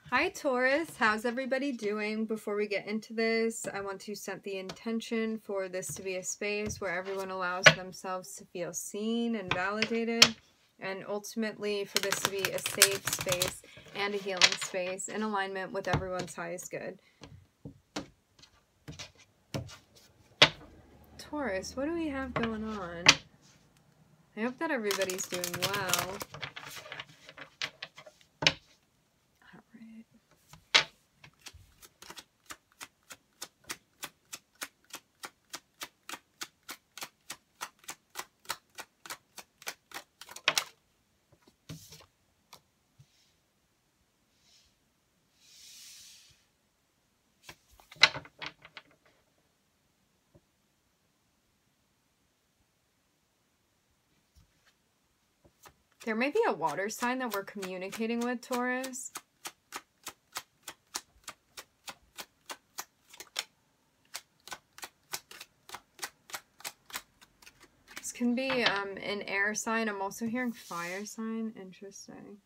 Hi Taurus, how's everybody doing? Before we get into this, I want to set the intention for this to be a space where everyone allows themselves to feel seen and validated, and ultimately for this to be a safe space and a healing space in alignment with everyone's highest good. Taurus, what do we have going on? I hope that everybody's doing well. There may be a water sign that we're communicating with, Taurus. This can be an air sign. I'm also hearing fire sign. Interesting.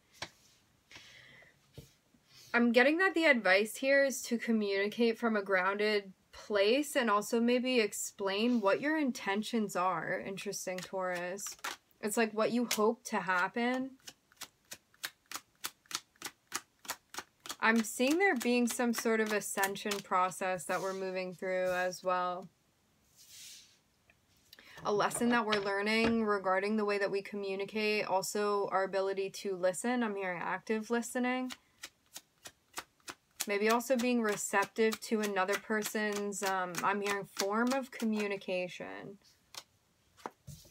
I'm getting that the advice here is to communicate from a grounded place and also maybe explain what your intentions are. Interesting, Taurus. It's like what you hope to happen. I'm seeing there being some sort of ascension process that we're moving through as well. A lesson that we're learning regarding the way that we communicate, also our ability to listen. I'm hearing active listening. Maybe also being receptive to another person's, I'm hearing form of communication.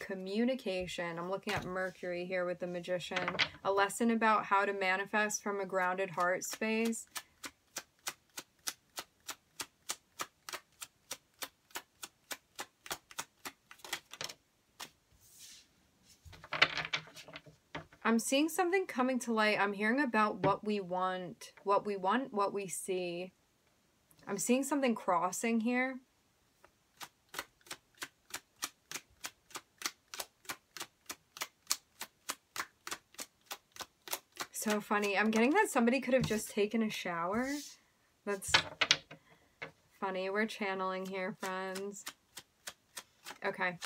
Communication. I'm looking at Mercury here with the Magician. A lesson about how to manifest from a grounded heart space. I'm seeing something coming to light. I'm hearing about what we want, what we see. I'm seeing something crossing here. So funny. I'm getting that somebody could have just taken a shower. That's funny. We're channeling here, friends. Okay.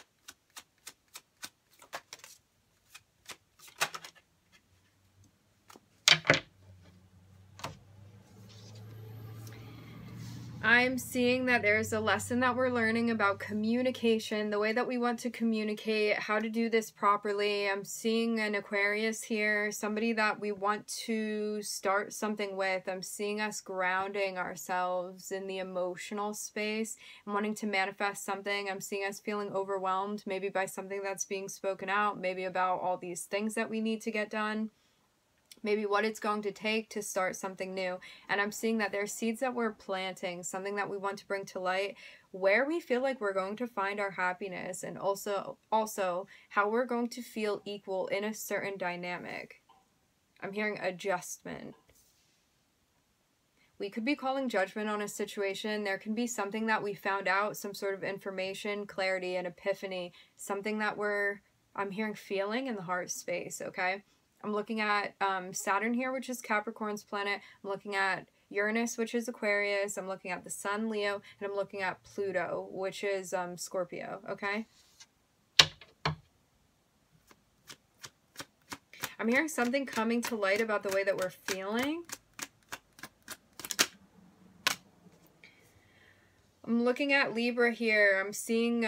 I'm seeing that there's a lesson that we're learning about communication, the way that we want to communicate, how to do this properly. I'm seeing an Aquarius here, somebody that we want to start something with. I'm seeing us grounding ourselves in the emotional space and wanting to manifest something. I'm seeing us feeling overwhelmed, maybe by something that's being spoken out, maybe about all these things that we need to get done. Maybe what it's going to take to start something new. And I'm seeing that there's seeds that we're planting, something that we want to bring to light, where we feel like we're going to find our happiness, and also how we're going to feel equal in a certain dynamic. I'm hearing adjustment. We could be calling judgment on a situation. There can be something that we found out, some sort of information, clarity, and epiphany, something that I'm hearing feeling in the heart space, okay? I'm looking at Saturn here, which is Capricorn's planet. I'm looking at Uranus, which is Aquarius. I'm looking at the Sun, Leo. And I'm looking at Pluto, which is Scorpio, okay? I'm hearing something coming to light about the way that we're feeling. I'm looking at Libra here. I'm seeing,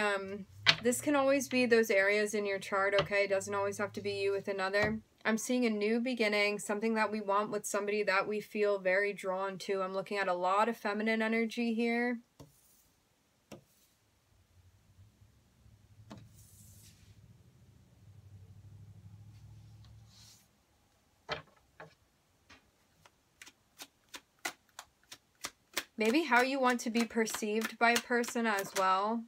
this can always be those areas in your chart, okay? It doesn't always have to be you with another. I'm seeing a new beginning, something that we want with somebody that we feel very drawn to. I'm looking at a lot of feminine energy here. Maybe how you want to be perceived by a person as well.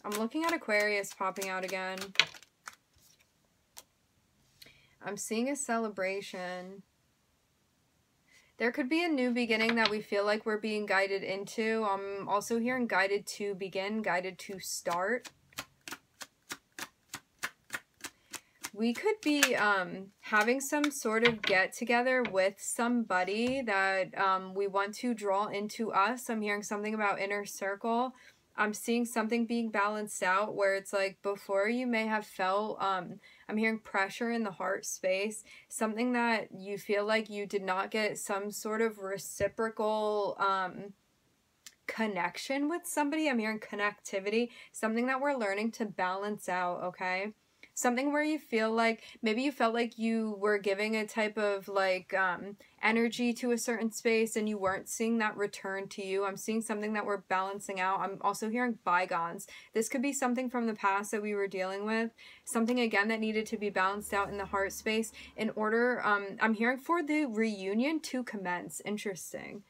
I'm looking at Aquarius popping out again. I'm seeing a celebration. There could be a new beginning that we feel like we're being guided into. I'm also hearing guided to begin, guided to start. we could be having some sort of get together with somebody that we want to draw into us. I'm hearing something about inner circle. I'm seeing something being balanced out where it's like before you may have felt, I'm hearing pressure in the heart space, something that you feel like you did not get some sort of reciprocal connection with somebody. I'm hearing connectivity, something that we're learning to balance out, okay? Something where you feel like, maybe you felt like you were giving a type of like energy to a certain space and you weren't seeing that return to you. I'm seeing something that we're balancing out. I'm also hearing bygones. This could be something from the past that we were dealing with. Something again that needed to be balanced out in the heart space in order, I'm hearing for the reunion to commence. Interesting.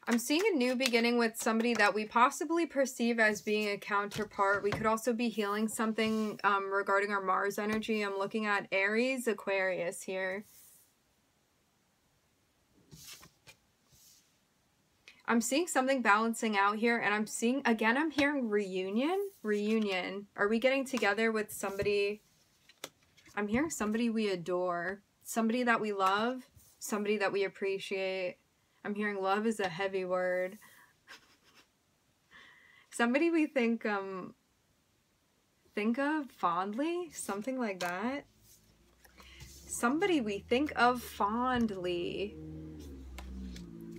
I'm seeing a new beginning with somebody that we possibly perceive as being a counterpart. We could also be healing something regarding our Mars energy. I'm looking at Aries, Aquarius here. I'm seeing something balancing out here, and I'm seeing, again, I'm hearing reunion. Reunion. Are we getting together with somebody? I'm hearing somebody we adore. Somebody that we love. Somebody that we appreciate. I'm hearing love is a heavy word. Somebody we think of fondly, something like that. Somebody we think of fondly.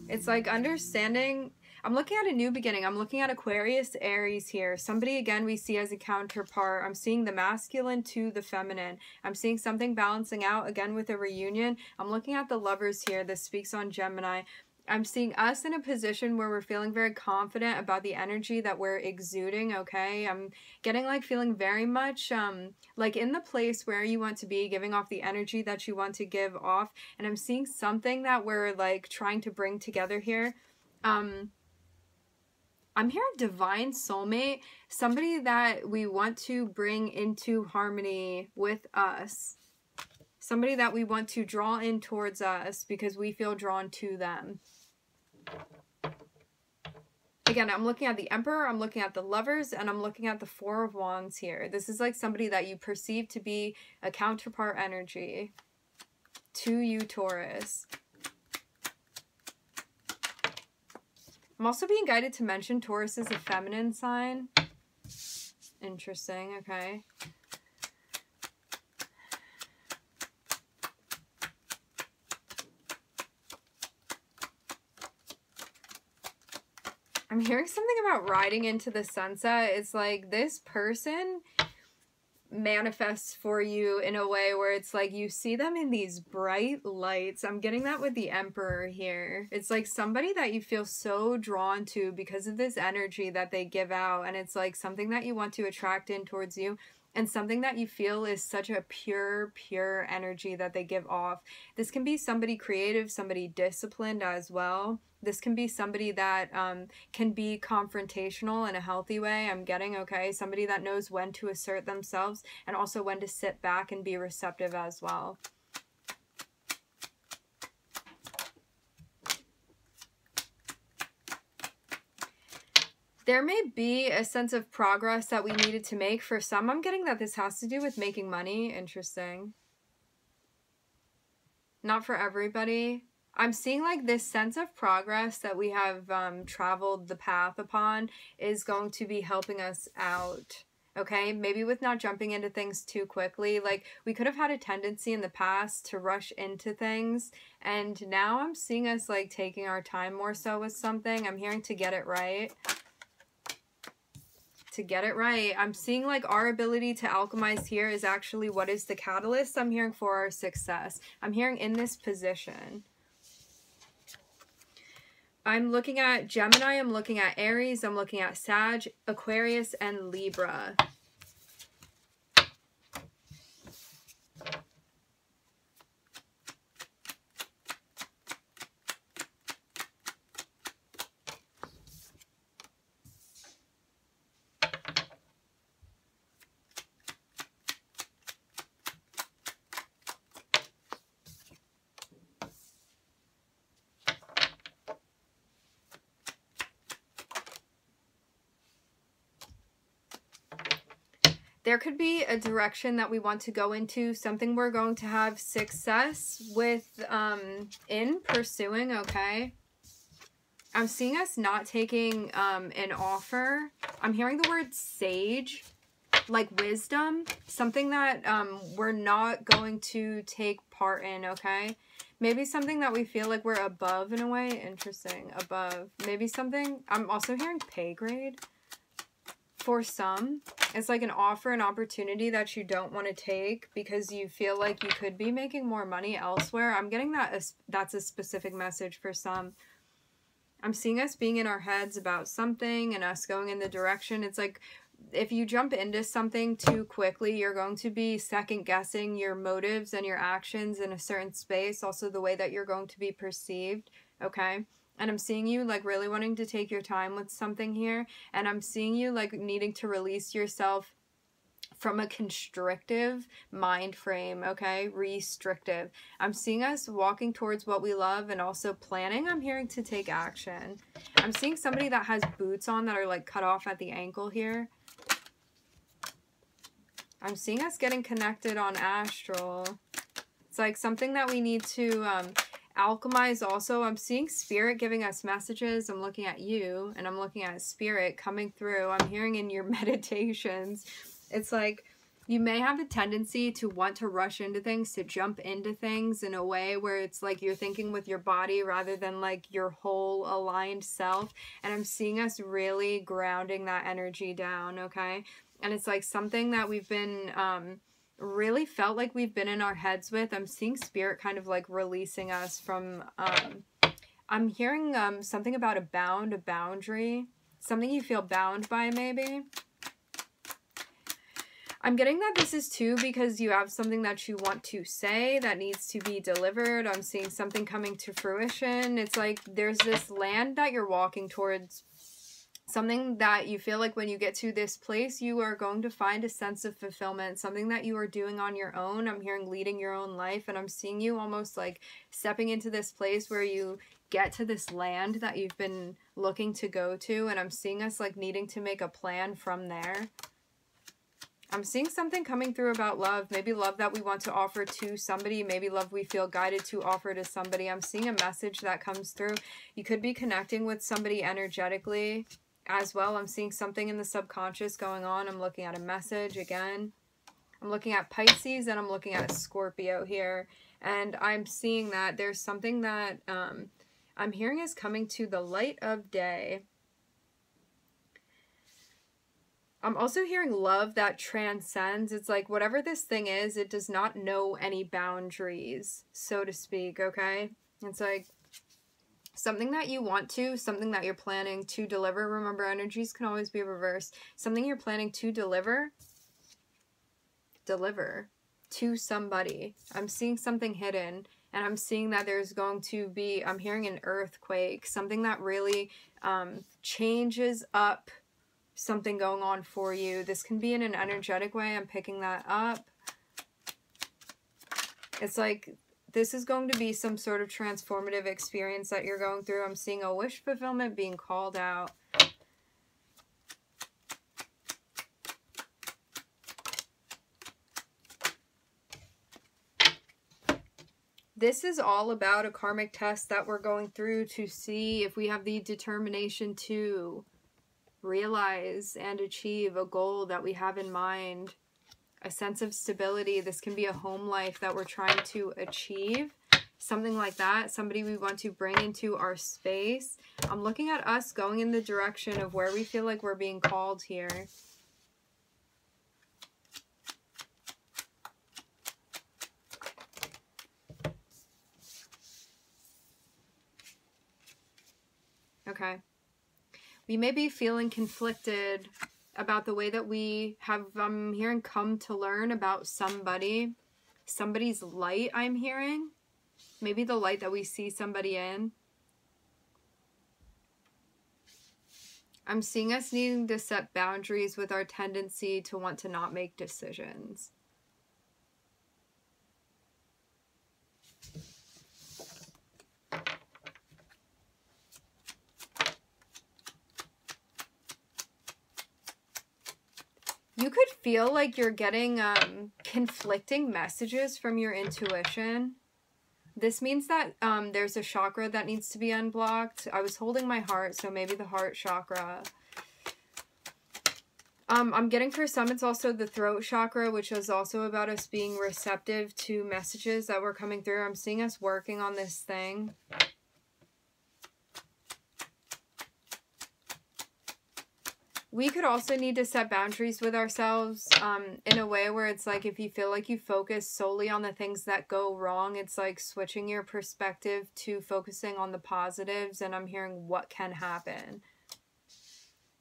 It's like understanding. I'm looking at a new beginning. I'm looking at Aquarius, Aries here. Somebody, again, we see as a counterpart. I'm seeing the masculine to the feminine. I'm seeing something balancing out, again, with a reunion. I'm looking at the Lovers here. This speaks on Gemini. I'm seeing us in a position where we're feeling very confident about the energy that we're exuding, okay? I'm getting like feeling very much like in the place where you want to be, giving off the energy that you want to give off. And I'm seeing something that we're like trying to bring together here. I'm hearing divine soulmate, somebody that we want to bring into harmony with us. Somebody that we want to draw in towards us because we feel drawn to them. Again, I'm looking at the Emperor, I'm looking at the Lovers, and I'm looking at the Four of Wands here. This is like somebody that you perceive to be a counterpart energy to you, Taurus. I'm also being guided to mention Taurus is a feminine sign. Interesting, okay. I'm hearing something about riding into the sunset. It's like this person manifests for you in a way where it's like you see them in these bright lights. I'm getting that with the Emperor here. It's like somebody that you feel so drawn to because of this energy that they give out, and it's like something that you want to attract in towards you, and something that you feel is such a pure energy that they give off. This can be somebody creative, somebody disciplined as well. This can be somebody that can be confrontational in a healthy way, I'm getting, okay? Somebody that knows when to assert themselves and also when to sit back and be receptive as well. There may be a sense of progress that we needed to make. For some, I'm getting that this has to do with making money. Interesting. Not for everybody. I'm seeing like this sense of progress that we have traveled the path upon is going to be helping us out. Okay, maybe with not jumping into things too quickly. Like we could have had a tendency in the past to rush into things, and now I'm seeing us like taking our time more so with something. I'm hearing to get it right. To get it right. I'm seeing like our ability to alchemize here is actually what is the catalyst I'm hearing for our success. I'm hearing in this position. I'm looking at Gemini, I'm looking at Aries, I'm looking at Sag, Aquarius, and Libra. There could be a direction that we want to go into, something we're going to have success with in pursuing, okay? I'm seeing us not taking an offer. I'm hearing the word sage, like wisdom, something that we're not going to take part in, okay? Maybe something that we feel like we're above in a way. Interesting, above. Maybe something, I'm also hearing pay grade. For some, it's like an offer, an opportunity that you don't want to take because you feel like you could be making more money elsewhere. I'm getting that that's a specific message for some. I'm seeing us being in our heads about something and us going in the direction. It's like if you jump into something too quickly, you're going to be second guessing your motives and your actions in a certain space. Also the way that you're going to be perceived, okay? And I'm seeing you like really wanting to take your time with something here. And I'm seeing you like needing to release yourself from a constrictive mind frame, okay? Restrictive. I'm seeing us walking towards what we love and also planning. I'm hearing to take action. I'm seeing somebody that has boots on that are like cut off at the ankle here. I'm seeing us getting connected on astral. It's like something that we need to alchemize also. I'm seeing spirit giving us messages. I'm looking at you and I'm looking at spirit coming through. I'm hearing in your meditations. It's like you may have a tendency to want to rush into things, to jump into things in a way where it's like you're thinking with your body rather than like your whole aligned self. And I'm seeing us really grounding that energy down, okay? And it's like something that we've been really felt like we've been in our heads with. I'm seeing spirit kind of like releasing us from I'm hearing something about a boundary, something you feel bound by maybe. I'm getting that this is too because you have something that you want to say that needs to be delivered. I'm seeing something coming to fruition. It's like there's this land that you're walking towards, something that you feel like when you get to this place, you are going to find a sense of fulfillment, something that you are doing on your own. I'm hearing leading your own life, and I'm seeing you almost like stepping into this place where you get to this land that you've been looking to go to, and I'm seeing us like needing to make a plan from there. I'm seeing something coming through about love, maybe love that we want to offer to somebody, maybe love we feel guided to offer to somebody. I'm seeing a message that comes through. You could be connecting with somebody energetically as well. I'm seeing something in the subconscious going on. I'm looking at a message again. I'm looking at Pisces and I'm looking at Scorpio here. And I'm seeing that there's something that I'm hearing is coming to the light of day. I'm also hearing love that transcends. It's like whatever this thing is, it does not know any boundaries, so to speak, okay? It's like something that you want to, something that you're planning to deliver. Remember, energies can always be reversed. Something you're planning to deliver to somebody. I'm seeing something hidden, and I'm seeing that there's going to be, I'm hearing an earthquake, something that really changes up something going on for you. This can be in an energetic way. I'm picking that up. It's like this is going to be some sort of transformative experience that you're going through. I'm seeing a wish fulfillment being called out. This is all about a karmic test that we're going through to see if we have the determination to realize and achieve a goal that we have in mind, a sense of stability. This can be a home life that we're trying to achieve, something like that, somebody we want to bring into our space. I'm looking at us going in the direction of where we feel like we're being called here. Okay. We may be feeling conflicted about the way that we have, I'm hearing, come to learn about somebody's light, I'm hearing. Maybe the light that we see somebody in. I'm seeing us needing to set boundaries with our tendency to want to not make decisions. You could feel like you're getting conflicting messages from your intuition. This means that there's a chakra that needs to be unblocked. I was holding my heart, so maybe the heart chakra. I'm getting for some, it's also the throat chakra, which is also about us being receptive to messages that were coming through. I'm seeing us working on this thing. We could also need to set boundaries with ourselves in a way where it's like if you feel like you focus solely on the things that go wrong, it's like switching your perspective to focusing on the positives, and I'm hearing what can happen.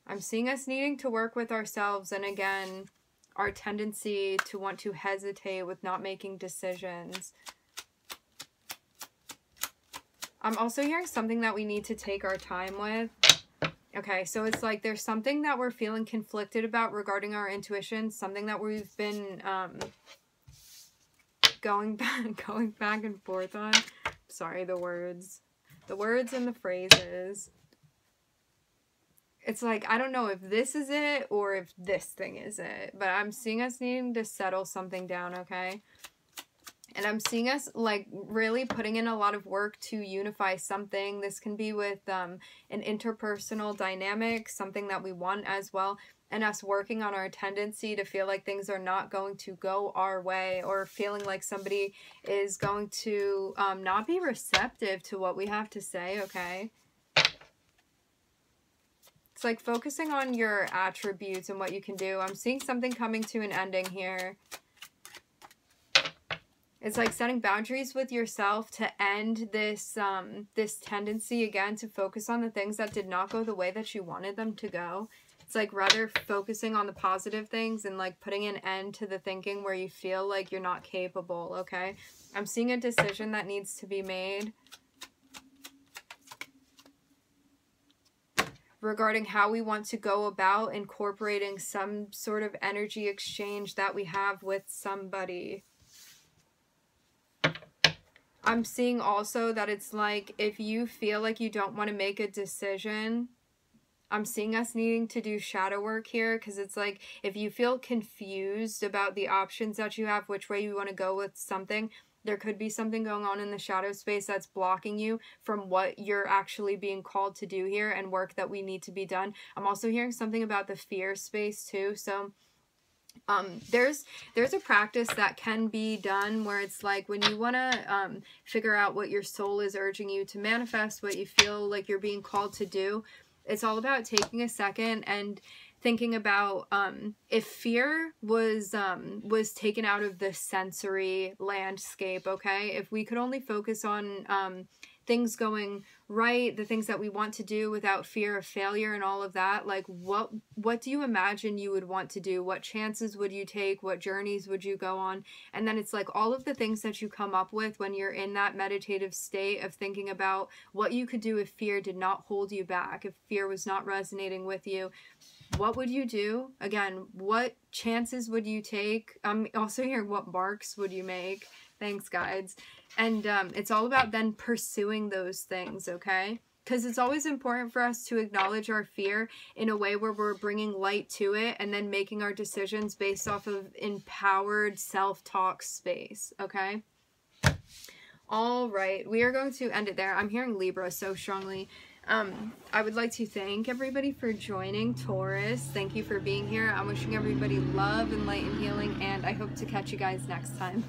I'm seeing us needing to work with ourselves, and again, our tendency to want to hesitate with not making decisions. I'm also hearing something that we need to take our time with. Okay, so it's like there's something that we're feeling conflicted about regarding our intuition, something that we've been going back and forth on. Sorry, the words and the phrases. It's like, I don't know if this is it or if this thing is it, but I'm seeing us needing to settle something down, okay? And I'm seeing us like really putting in a lot of work to unify something. This can be with an interpersonal dynamic, something that we want as well, and us working on our tendency to feel like things are not going to go our way, or feeling like somebody is going to not be receptive to what we have to say, okay? It's like focusing on your attributes and what you can do. I'm seeing something coming to an ending here. It's like setting boundaries with yourself to end this this tendency again to focus on the things that did not go the way that you wanted them to go. It's like rather focusing on the positive things and like putting an end to the thinking where you feel like you're not capable, okay? I'm seeing a decision that needs to be made regarding how we want to go about incorporating some sort of energy exchange that we have with somebody. I'm seeing also that it's like if you feel like you don't want to make a decision, I'm seeing us needing to do shadow work here, because it's like if you feel confused about the options that you have, which way you want to go with something, there could be something going on in the shadow space that's blocking you from what you're actually being called to do here and work that we need to be done. I'm also hearing something about the fear space too. So there's a practice that can be done where it's like when you want to figure out what your soul is urging you to manifest, what you feel like you're being called to do, it's all about taking a second and thinking about if fear was taken out of the sensory landscape, okay? If we could only focus on things going right, the things that we want to do without fear of failure and all of that, like what do you imagine you would want to do? What chances would you take? What journeys would you go on? And then it's like all of the things that you come up with when you're in that meditative state of thinking about what you could do if fear did not hold you back, if fear was not resonating with you. What would you do? Again, what chances would you take? Also here, what marks would you make? Thanks, guides. And it's all about then pursuing those things, okay? Because it's always important for us to acknowledge our fear in a way where we're bringing light to it and then making our decisions based off of empowered self-talk space, okay? All right, we are going to end it there. I'm hearing Libra so strongly. I would like to thank everybody for joining, Taurus. Thank you for being here. I'm wishing everybody love and light and healing, and I hope to catch you guys next time.